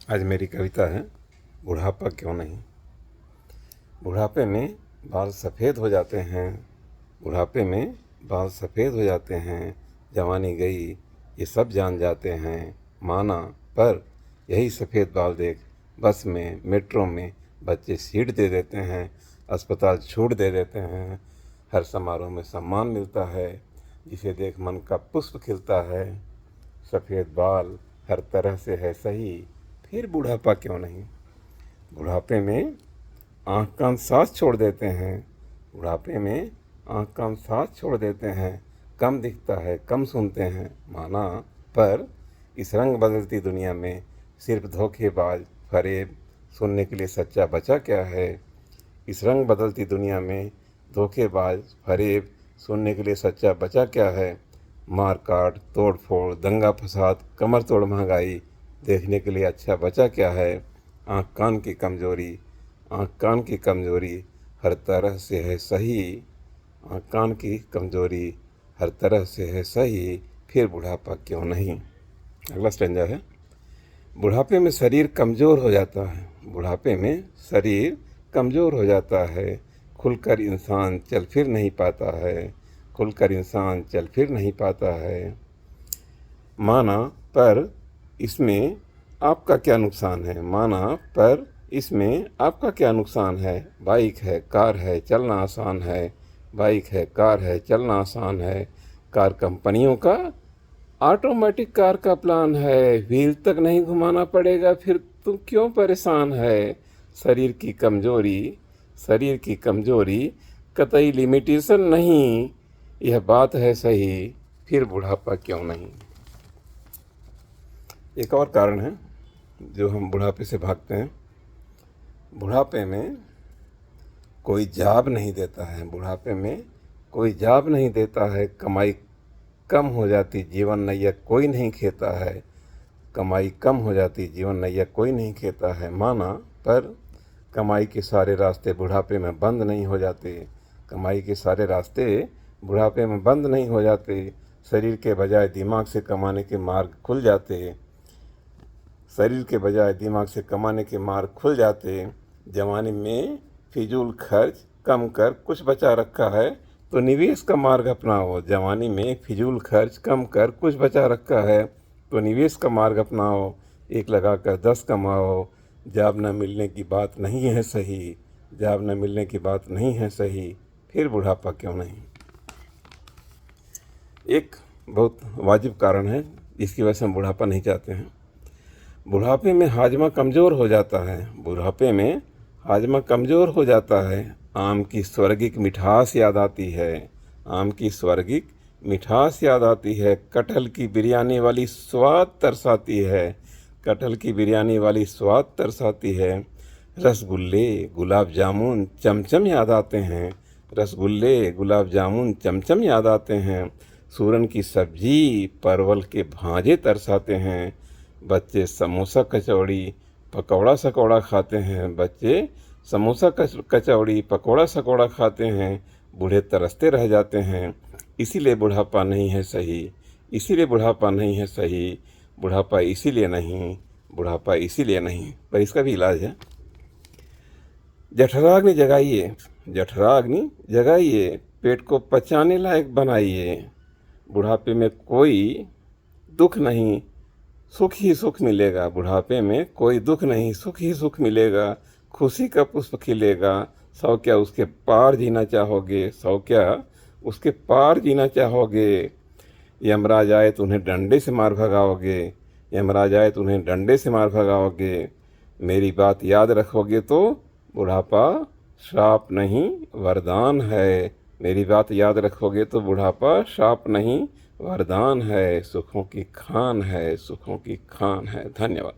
आज मेरी कविता है बुढ़ापा क्यों नहीं। बुढ़ापे में बाल सफ़ेद हो जाते हैं, बुढ़ापे में बाल सफ़ेद हो जाते हैं। जवानी गई ये सब जान जाते हैं, माना पर यही सफ़ेद बाल देख बस में मेट्रो में बच्चे सीट दे देते हैं, अस्पताल छूट दे देते हैं। हर समारोह में सम्मान मिलता है, जिसे देख मन का पुष्प खिलता है। सफ़ेद बाल हर तरह से है सही, फिर बुढ़ापा क्यों नहीं। बुढ़ापे में आँख कान सांस छोड़ देते हैं, बुढ़ापे में आँख कान सांस छोड़ देते हैं। कम दिखता है कम सुनते हैं, माना पर इस रंग बदलती दुनिया में सिर्फ धोखेबाज फरेब सुनने के लिए सच्चा बचा क्या है। इस रंग बदलती दुनिया में धोखेबाज फरेब सुनने के लिए सच्चा बचा क्या है। मार काट तोड़ फोड़ दंगा फसाद कमर तोड़ महंगाई देखने के लिए अच्छा बचा क्या है। आँख कान की कमज़ोरी, आँख कान की कमज़ोरी हर तरह से है सही, आँख कान की कमज़ोरी हर तरह से है सही, फिर बुढ़ापा क्यों नहीं। अगला स्टेंजा है। बुढ़ापे में शरीर कमज़ोर हो जाता है, बुढ़ापे में शरीर कमज़ोर हो जाता है। खुलकर इंसान चल फिर नहीं पाता है, खुलकर इंसान चल फिर नहीं पाता है। माना पर इसमें आपका क्या नुकसान है, माना पर इसमें आपका क्या नुकसान है। बाइक है कार है चलना आसान है, बाइक है कार है चलना आसान है। कार कंपनियों का ऑटोमेटिक कार का प्लान है, व्हील तक नहीं घुमाना पड़ेगा, फिर तुम क्यों परेशान है। शरीर की कमज़ोरी, शरीर की कमज़ोरी कतई लिमिटेशन नहीं, यह बात है सही, फिर बुढ़ापा क्यों नहीं। एक और कारण है जो हम बुढ़ापे से भागते हैं। बुढ़ापे में कोई जाब नहीं देता है, बुढ़ापे में कोई जाब नहीं देता है। कमाई कम हो जाती जीवन नैया कोई नहीं खेता है, कमाई कम हो जाती जीवन नैया कोई नहीं खेता है। माना पर कमाई के सारे रास्ते बुढ़ापे में बंद नहीं हो जाते, कमाई के सारे रास्ते बुढ़ापे में बंद नहीं हो जाते। शरीर के बजाय दिमाग से कमाने के मार्ग खुल जाते, शरीर के बजाय दिमाग से कमाने के मार्ग खुल जाते। जवानी में फिजूल खर्च कम कर कुछ बचा रखा है तो निवेश का मार्ग अपनाओ। जवानी में फिजूल खर्च कम कर कुछ बचा रखा है तो निवेश का मार्ग अपनाओ। एक लगाकर 10 कमाओ, जॉब न मिलने की बात नहीं है सही, जॉब न मिलने की बात नहीं है सही, फिर बुढ़ापा क्यों नहीं। एक बहुत वाजिब कारण है जिसकी वजह से हम बुढ़ापा नहीं चाहते हैं। बुढ़ापे में हाजमा कमज़ोर हो जाता है, बुढ़ापे में हाजमा कमज़ोर हो जाता है। आम की स्वर्गिक मिठास याद आती है, आम की स्वर्गिक मिठास याद आती है। कटहल की बिरयानी वाली स्वाद तरसाती है, कटहल की बिरयानी वाली स्वाद तरसाती है। रसगुल्ले गुलाब जामुन चमचम याद आते हैं, रसगुल्ले गुलाब जामुन चमचम याद आते हैं। सूरन की सब्जी परवल के भांजे तरसाते हैं। बच्चे समोसा कचौड़ी पकौड़ा सकौड़ा खाते हैं, बच्चे समोसा कचौड़ी पकौड़ा सकौड़ा खाते हैं। बूढ़े तरसते रह जाते हैं, इसीलिए बुढ़ापा नहीं है सही, इसीलिए बुढ़ापा नहीं है सही। बुढ़ापा इसीलिए नहीं, बुढ़ापा इसीलिए नहीं, पर इसका भी इलाज है। जठराग्नि जगाइए, जठराग्नि जगाइए, पेट को पचाने लायक बनाइए। बुढ़ापे में कोई दुख नहीं सुख ही सुख मिलेगा, बुढ़ापे में कोई दुख नहीं सुख ही सुख मिलेगा। खुशी का पुष्प खिलेगा, सौ क्या उसके पार जीना चाहोगे, सौ क्या उसके पार जीना चाहोगे। यमराज आए तो उन्हें डंडे से मार भगाओगे, यमराज आए तो उन्हें डंडे से मार भगाओगे। मेरी बात याद रखोगे तो बुढ़ापा श्राप नहीं वरदान है, मेरी बात याद रखोगे तो बुढ़ापा श्राप नहीं वरदान है। सुखों की खान है, सुखों की खान है। धन्यवाद।